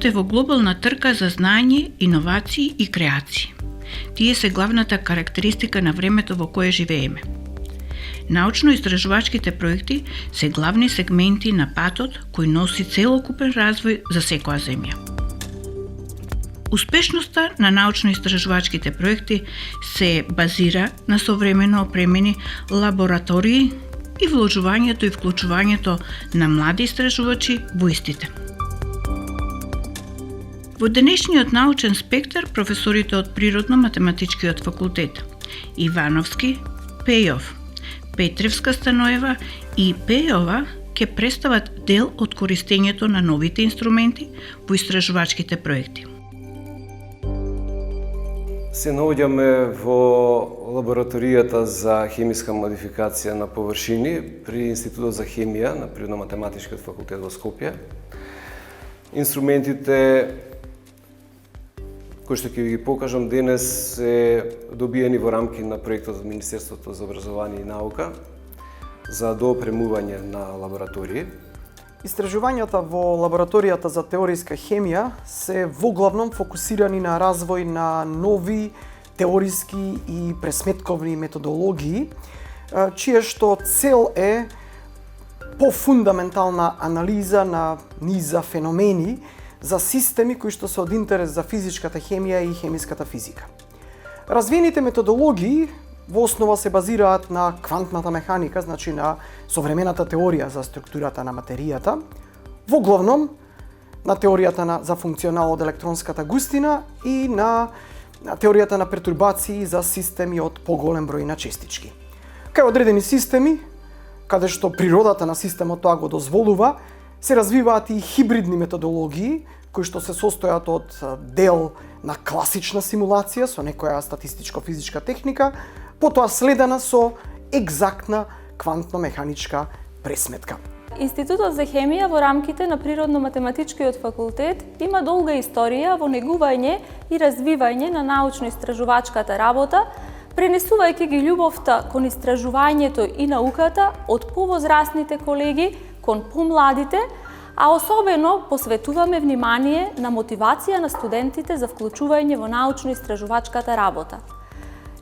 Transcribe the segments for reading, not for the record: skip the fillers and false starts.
Светот е во глобална трка за знаење, иновации и креации. Тие се главната карактеристика на времето во кое живееме. Научно-истражувачките проекти се главни сегменти на патот кој носи целокупен развој за секоја земја. Успешноста на научно-истражувачките проекти се базира на современо опремени лаборатории и вложувањето и вклучувањето на млади истражувачи во истите. Во денешниот научен спектар професорите од Природно-математичкиот факултет Ивановски, Пејов, Петревска Станоева и Пејова ќе представат дел од користењето на новите инструменти во истражувачките проекти. Се наоѓаме во лабораторијата за хемиска модификација на површини при Институтот за хемија на Природно-математичкиот факултет во Скопје. Инструментите кои што ќе ги покажам денес се добиени во рамки на проектот од Министерството за образование и наука за доопремување на лаборатории. Истражувањата во лабораторијата за теориска хемија се воглавном фокусирани на развој на нови теориски и пресметковни методологии, чија што цел е пофундаментална анализа на низа феномени за системи кои што се од интерес за физичката хемија и хемиската физика. Развиените методологии во основа се базираат на квантната механика, значи на современата теорија за структурата на материјата, воглавном на теоријата за функционал од електронската густина и на теоријата на пертурбации за системи од поголем број на честички. Кај одредени системи, каде што природата на системот тоа го дозволува, се развиваат и хибридни методологии, кои што се состојат од дел на класична симулација со некоја статистичко-физичка техника, потоа следена со екзактна квантно-механичка пресметка. Институтот за хемија во рамките на Природно-математичкиот факултет има долга историја во негување и развивање на научно-истражувачката работа, пренесувајќи ги љубовта кон истражувањето и науката од повозрасните колеги кон помладите, а особено посветуваме внимание на мотивација на студентите за вклучување во научно-истражувачката работа.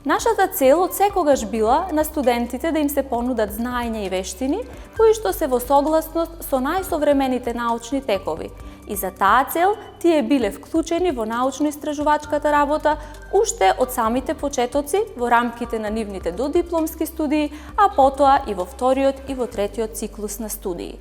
Нашата цел од секогаш била на студентите да им се понудат знаења и вештини кои што се во согласност со најсовремените научни текови. И за таа цел тие биле вклучени во научно-истражувачката работа уште од самите почетоци во рамките на нивните додипломски студии, а потоа и во вториот и во третиот циклус на студии.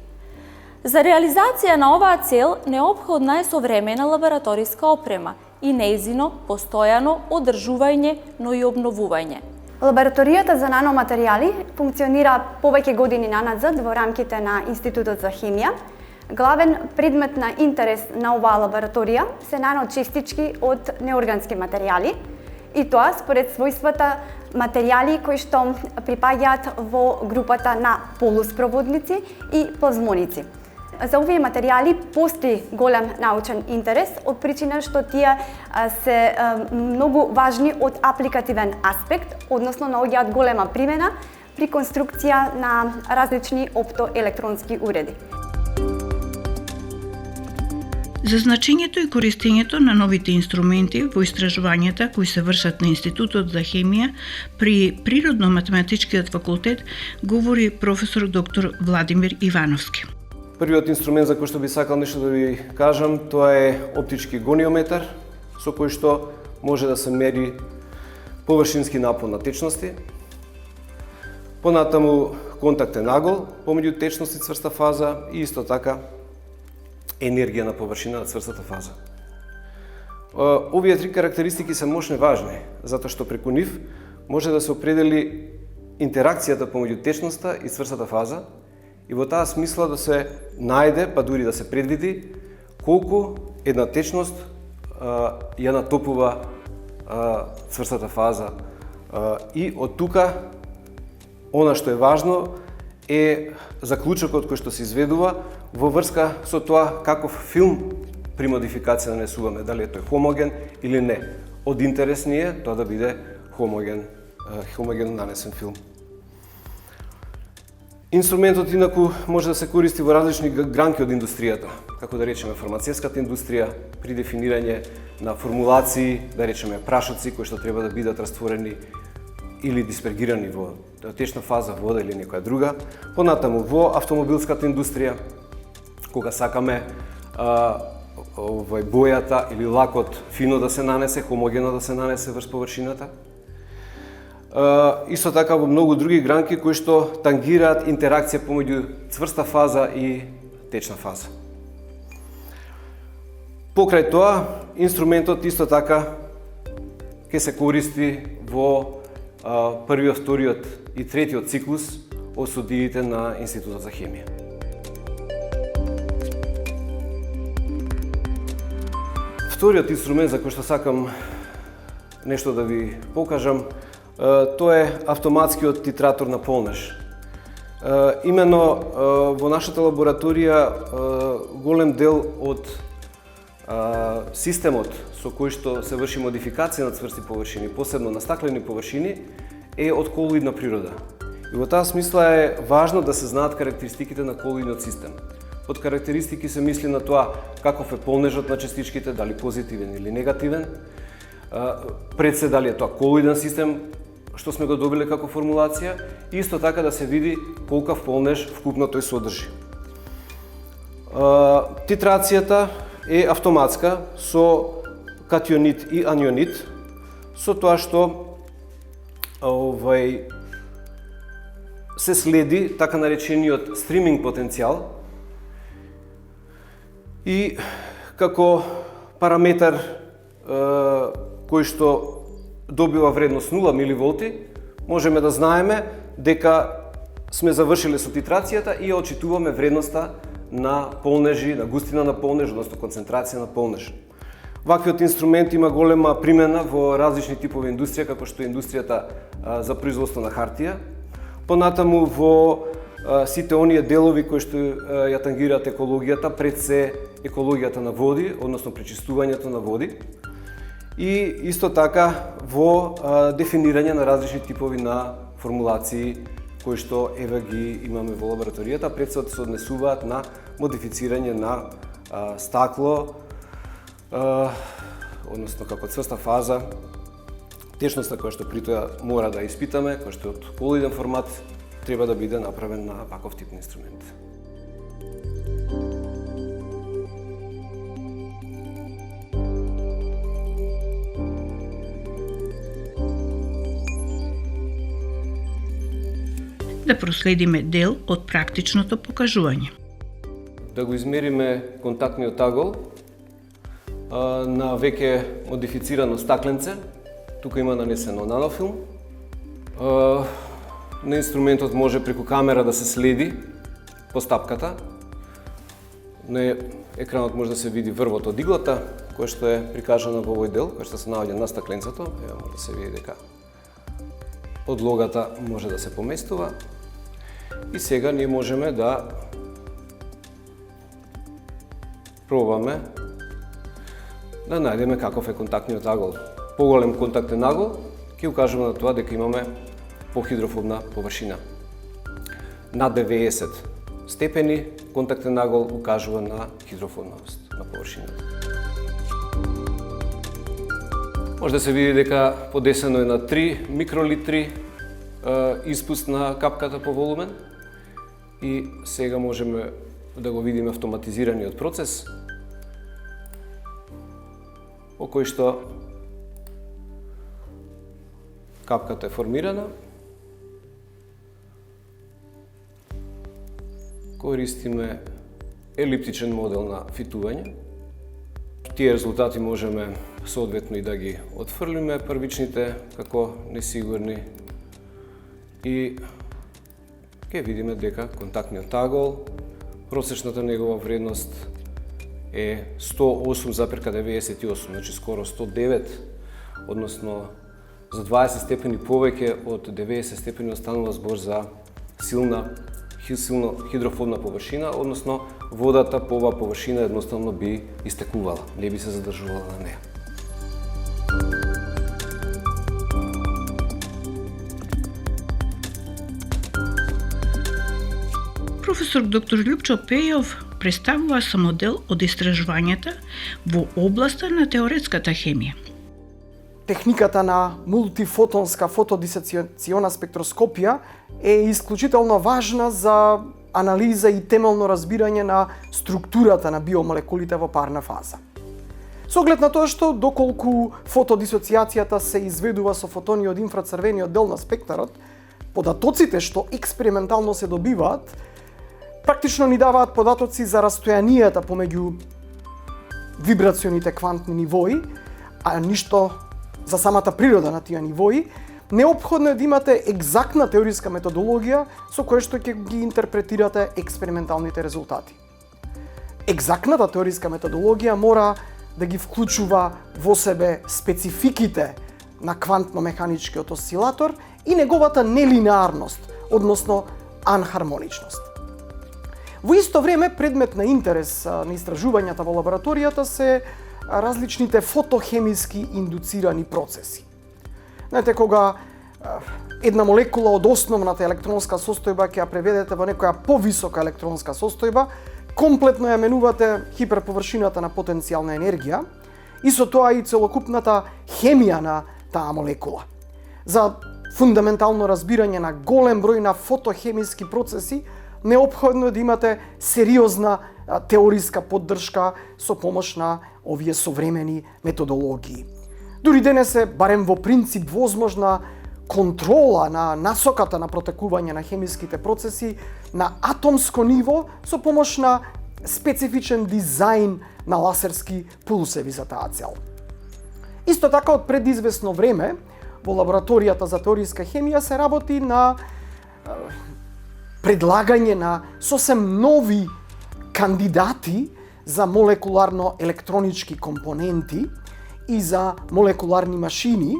За реализација на оваа цел неопходна е современа лабораториска опрема и нејзино постојано одржување, но и обновување. Лабораторијата за наноматеријали функционира повеќе години наназад во рамките на Институтот за хемија. Главен предмет на интерес на оваа лабораторија се наночестички од неоргански материјали, и тоа според својствата материјали кои што припаѓаат во групата на полуспроводници и плазмоници. За овие материјали постои голем научен интерес од причина што тие се многу важни од апликативен аспект, односно наоѓаат голема примена при конструкција на различни оптоелектронски уреди. За значењето и користењето на новите инструменти во истражувањата кои се вршат на Институтот за хемија при Природно-математичкиот факултет говори професор доктор Владимир Ивановски. Првиот инструмент за кој што би сакал нешто да ви кажам, тоа е оптички гониометар, со кој што може да се мери површински напон на течности. Понатаму контактен агол помеѓу течност и цврста фаза и исто така енергија на површина на цврстата фаза. Овие три карактеристики се мощно важни, затоа што преку нив може да се определи интеракцијата помеѓу течноста и цврстата фаза и во таа смисла да се најде, па дури да се предвиди, колку една течност ја натопува цврстата фаза. И од тука, она што е важно, е заклучокот кој што се изведува во врска со тоа каков филм при модификација нанесуваме, дали е тој хомоген или не. Од интерес ни е тоа да биде хомогенно нанесен филм. Инструментот инаку може да се користи во различни гранки од индустријата, како да речеме фармацевската индустрија, при дефинирање на формулации, да речеме прашоци кои што треба да бидат растворени или диспергирани во течна фаза, вода или некоја друга. Понатаму во автомобилската индустрија, кога сакаме бојата или лакот фино да се нанесе, хомогено да се нанесе врз површината. Исто така во многу други гранки кои што тангираат интеракција помеѓу цврста фаза и течна фаза. Покрај тоа, инструментот исто така ќе се користи во првиот, вториот и третиот циклус од студиите на Институтот за хемија. Вториот инструмент за кој што сакам нешто да ви покажам, тоа е автоматскиот титратор на полнеж. Имено во нашата лабораторија голем дел од системот со кој што се врши модификација на цврсти површини, посебно на стаклени површини, е од колоидна природа. И во таа смисла е важно да се знаат карактеристиките на колоидниот систем. Под карактеристики се мисли на тоа каков е полнежот на частичките, дали позитивен или негативен, пред се дали е тоа колоиден систем, што сме го добиле како формулација, и исто така да се види колкав полнеж вкупно тој содржи. Титрацијата е автоматска со катионит и анионит, со тоа што се следи така наречениот стриминг потенцијал и како параметар кој што добива вредност 0 миливолти, можеме да знаеме дека сме завршиле со титрацијата и ја очитуваме вредноста на полнежи, на густина на полнеж, односно концентрација на полнеж. Ваквиот инструмент има голема примена во различни типови индустрија, како што е индустријата за производство на хартија. Понатаму во сите оние делови кои што ја тангираат екологијата, пред се екологијата на води, односно пречистувањето на води. И исто така во дефинирање на различни типови на формулации кои што еве ги имаме во лабораторијата, пред се однесуваат на модифицирање на стакло, односно како цврста фаза, течноста која што при тоа мора да испитаме, која што од колоиден формат треба да биде направен на ваков тип на инструмент. Да проследиме дел од практичното покажување. Да го измериме контактниот агол на веќе модифицирано стакленце. Тука има нанесено нанофилм. На инструментот може преку камера да се следи постапката. На екранот може да се види врвот од иглата, која што е прикажана во овој дел, која што се наоѓа на стакленцето. Ево може да се види дека подлогата може да се поместува. И сега ние можеме да пробаме да најдеме каков е контактниот агол. Поголем контактен агол ќе укажува на тоа дека имаме похидрофобна површина. Над 90 степени контактен агол укажува на хидрофобност на површината. Може да се види дека подесено е на 3 микролитри испуст на капката по волумен и сега можеме да го видиме автоматизираниот процес во кој што капката е формирана. Користиме елиптичен модел на фитување. Тие резултати можеме соодветно и да ги отфрлиме првичните како несигурни и ќе видиме дека контактниот агол, просечната негова вредност е 108,98, значи скоро 109, односно за 20 степени повеќе од 90 степени останува збор за силно хидрофобна површина, односно водата по оваа површина едноставно би истекувала, не би се задржувала на неа. професор доктор Љупчо Пејов представува само дел од истражувањата во областа на теоретската хемија. Техниката на мултифотонска фотодисоцијона спектроскопија е исклучително важна за анализа и темелно разбирање на структурата на биомолекулите во парна фаза. Со оглед на тоа што доколку фотодисоцијацијата се изведува со фотони од инфрацрвениот дел на спектарот, податоците што експериментално се добиваат, практично ни даваат податоци за растојанијата помеѓу вибрационите квантни нивои, а ништо за самата природа на тие нивои. Неопходно е да имате екзактна теориска методологија со која што ќе ги интерпретирате експерименталните резултати. Екзактната теориска методологија мора да ги вклучува во себе спецификите на квантно-механичкиот осцилатор и неговата нелинеарност, односно анхармоничност. Во исто време, предмет на интерес на истражувањата во лабораторијата се различните фотохемиски индуцирани процеси. Знаете, кога една молекула од основната електронска состојба ќе ја преведете во некоја повисока електронска состојба, комплетно ја менувате хиперповршината на потенцијална енергија и со тоа и целокупната хемија на таа молекула. За фундаментално разбирање на голем број на фотохемиски процеси, неопходно е да имате сериозна теориска поддршка со помош на овие современи методологии. Дури денес е, барем во принцип, возможна контрола на насоката на протекување на хемиските процеси на атомско ниво со помош на специфичен дизајн на ласерски пулсеви за таа цел. Исто така, од пред известно време, во лабораторијата за теориска хемија се работи на предлагање на сосем нови кандидати за молекуларно-електронички компоненти и за молекуларни машини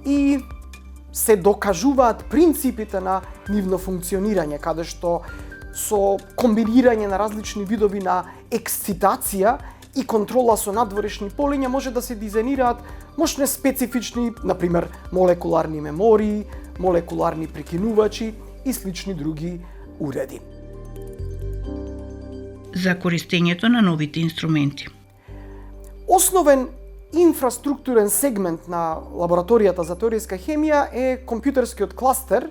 и се докажуваат принципите на нивно функционирање, каде што со комбинирање на различни видови на ексцитација и контрола со надворешни полиња може да се дизајнираат мощни специфични, например, молекуларни мемории, молекуларни прекинувачи и слични други уреди. За користењето на новите инструменти. Основен инфраструктурен сегмент на лабораторијата за теориска хемија е компјутерскиот кластер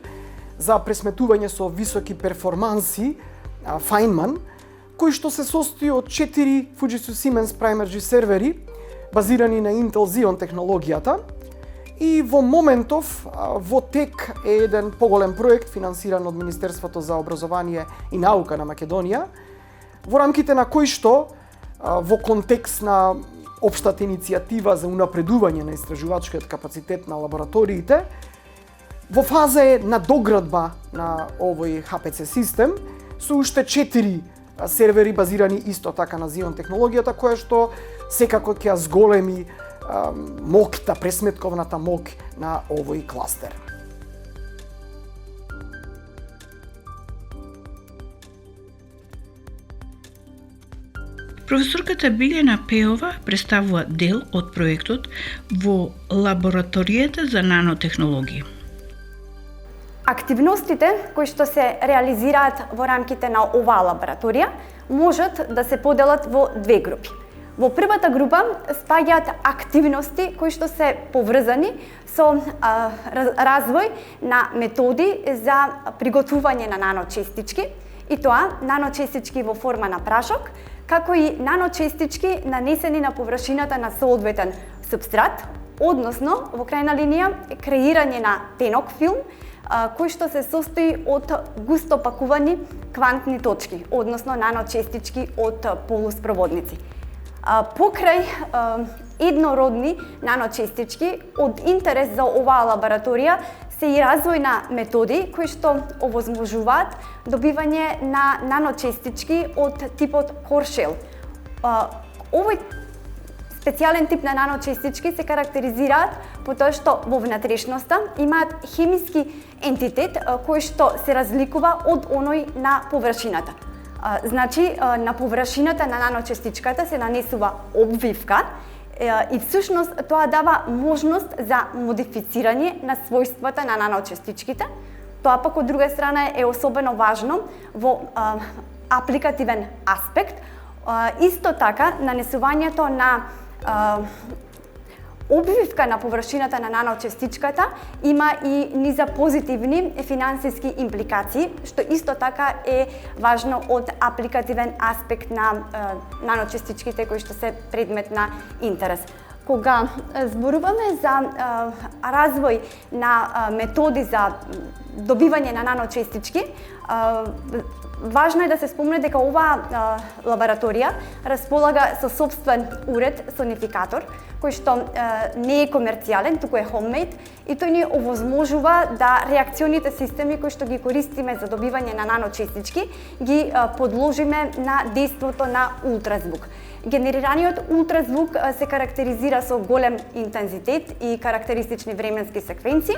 за пресметување со високи перформанси, Feynman, кој што се состои од 4 Fujitsu Siemens Primergy сервери, базирани на Intel Xeon технологијата, и во моментов во тек е еден поголем проект финансиран од Министерството за образование и наука на Македонија, во рамките на кој што во контекст на општата иницијатива за унапредување на истражувачкиот капацитет на лабораториите, во фаза е на доградба на овој HPC систем со уште 4 сервери базирани исто така на Xeon технологијата, која што секако ќе ја зголеми моќта, пресметковната моќ на овој кластер. Професорката Билјана Пејова представува дел од проектот во лабораторијата за нанотехнологија. Активностите кои што се реализираат во рамките на оваа лабораторија можат да се поделат во две групи. Во првата група спаѓаат активности кои што се поврзани со развој на методи за приготвување на наночестички, и тоа наночестички во форма на прашок, како и наночестички нанесени на површината на соодветен супстрат, односно, во крајна линија, креирање на тенок филм, кој што се состои од густо пакувани квантни точки, односно наночестички од полуспроводници. Покрај еднородни наночестички, од интерес за оваа лабораторија се и развој на методи кои што овозможуваат добивање на наночестички од типот Коршел. Овој специјален тип на наночестички се карактеризираат по тоа што во внатрешноста имаат хемиски ентитет кој што се разликува од оној на површината. Значи, на површината на наночестичката се нанесува обвивка и всушност тоа дава можност за модифицирање на својствата на наночестичките, Тоа пак од друга страна е особено важно во апликативен аспект. Исто така, нанесувањето на обвивка на површината на наночестичката има и низа позитивни финансиски импликации, што исто така е важно од апликативен аспект на наночестичките кои што се предмет на интерес. Кога зборуваме за развој на методи за добивање на наночестички, важно е да се спомне дека оваа лабораторија располага со сопствен уред сонификатор, кој што не е комерцијален, туку е homemade и тој ни овозможува да реакционите системи кои што ги користиме за добивање на наночестички ги подложиме на дејството на ултразвук. Генерираниот ултразвук се карактеризира со голем интензитет и карактеристични временски секвенции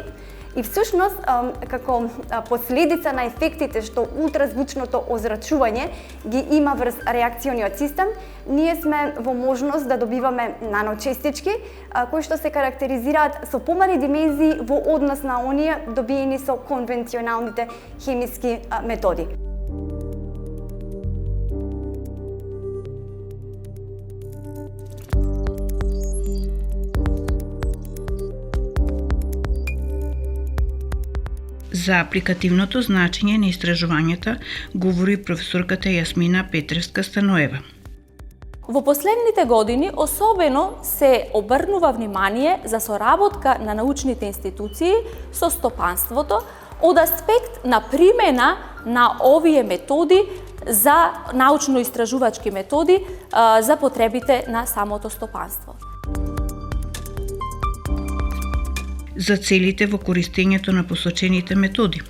и всушност како последица на ефектите што ултразвучното озрачување ги има врз реакциониот систем, ние сме во можност да добиваме наночестички кои што се карактеризираат со помали димензии во однос на оние добиени со конвенционалните хемиски методи. За апликативното значење на истражувањата говори професорката Јасмина Петревска-Станоева. Во последните години особено се обрнува внимание за соработка на научните институции со стопанството од аспект на примена на овие методи за научно-истражувачки методи за потребите на самото стопанство. За целите во користењето на посочените методи.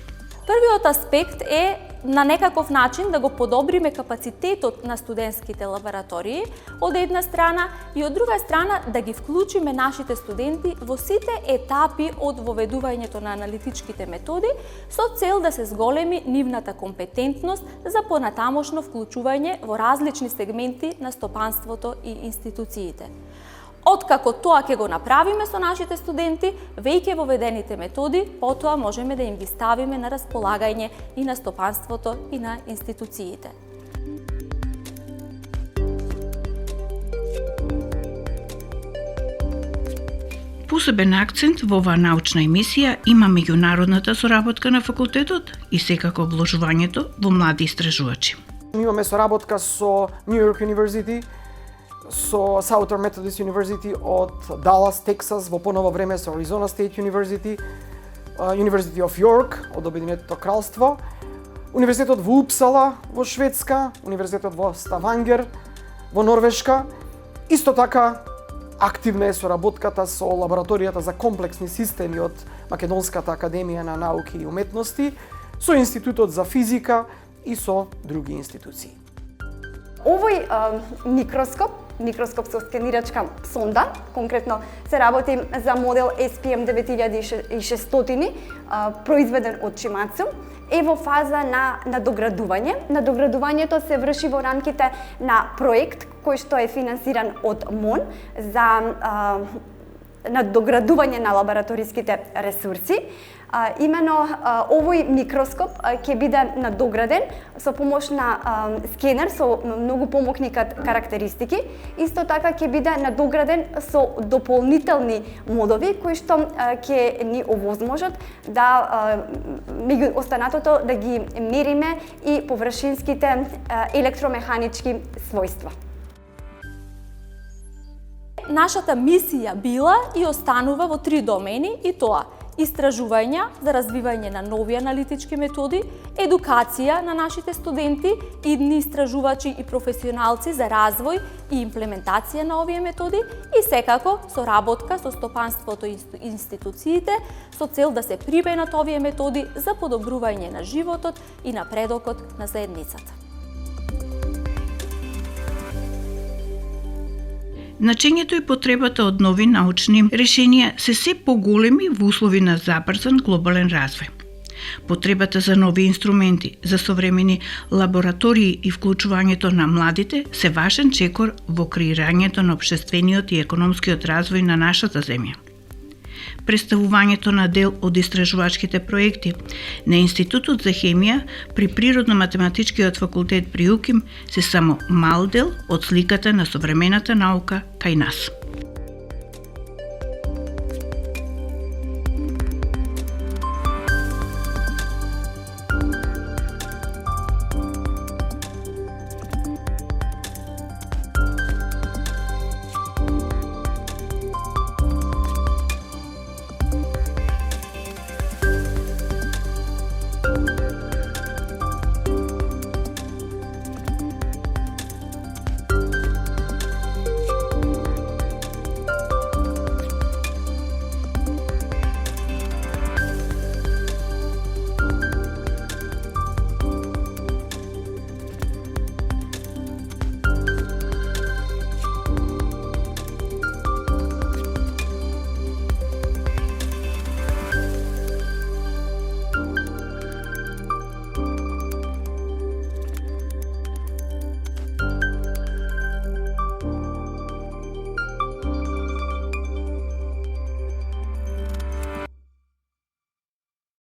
Првиот аспект е на некаков начин да го подобриме капацитетот на студентските лаборатории од една страна и од друга страна да ги вклучиме нашите студенти во сите етапи од воведувањето на аналитичките методи со цел да се зголеми нивната компетентност за понатамошно вклучување во различни сегменти на стопанството и институциите. Откако тоа ќе го направиме со нашите студенти, веќе воведените методи, потоа можеме да им ги ставиме на располагање и на стопанството и на институциите. Посебен акцент во оваа научна емисија има меѓународната соработка на факултетот и секако вложувањето во млади истражувачи. Имаме соработка со New York University, со Southern Methodist University од Далас, Тексас, во поново време со Arizona State University, University of York од Обединетото кралство, Универзитетот во Упсала во Шведска, Универзитетот во Ставангер во Норвешка. Исто така активна е соработката со лабораторијата за комплексни системи од Македонската академија на науки и уметности, со Институтот за физика и со други институции. Овој микроскоп со скенирачка сонда, конкретно се работи за модел SPM 9600, произведен од Shimadzu, е во фаза на надоградување. Надоградувањето се врши во рамките на проект кој што е финансиран од МОН за надоградување на лабораториските ресурси. Имено овој микроскоп ќе биде надограден со помош на скенер со многу помокни карактеристики. Исто така ќе биде надограден со дополнителни модови кои што ќе ни овозможат да меѓу останатото да ги мериме и површинските електромеханички својства. Нашата мисија била и останува во 3 домени и тоа: истражувања за развивање на нови аналитички методи, едукација на нашите студенти, идни истражувачи и професионалци за развој и имплементација на овие методи и секако соработка со стопанството и институциите со цел да се применат овие методи за подобрување на животот и напредокот на заедницата. Значењето и потребата од нови научни решенија се поголеми во услови на забрзан глобален развој. Потребата за нови инструменти, за современи лаборатории и вклучувањето на младите се важен чекор во креирањето на општествениот и економскиот развој на нашата земја. представувањето на дел од истражувачките проекти на Институтот за хемија при Природно-математичкиот факултет при УКИМ се само мал дел од сликата на современата наука кај нас.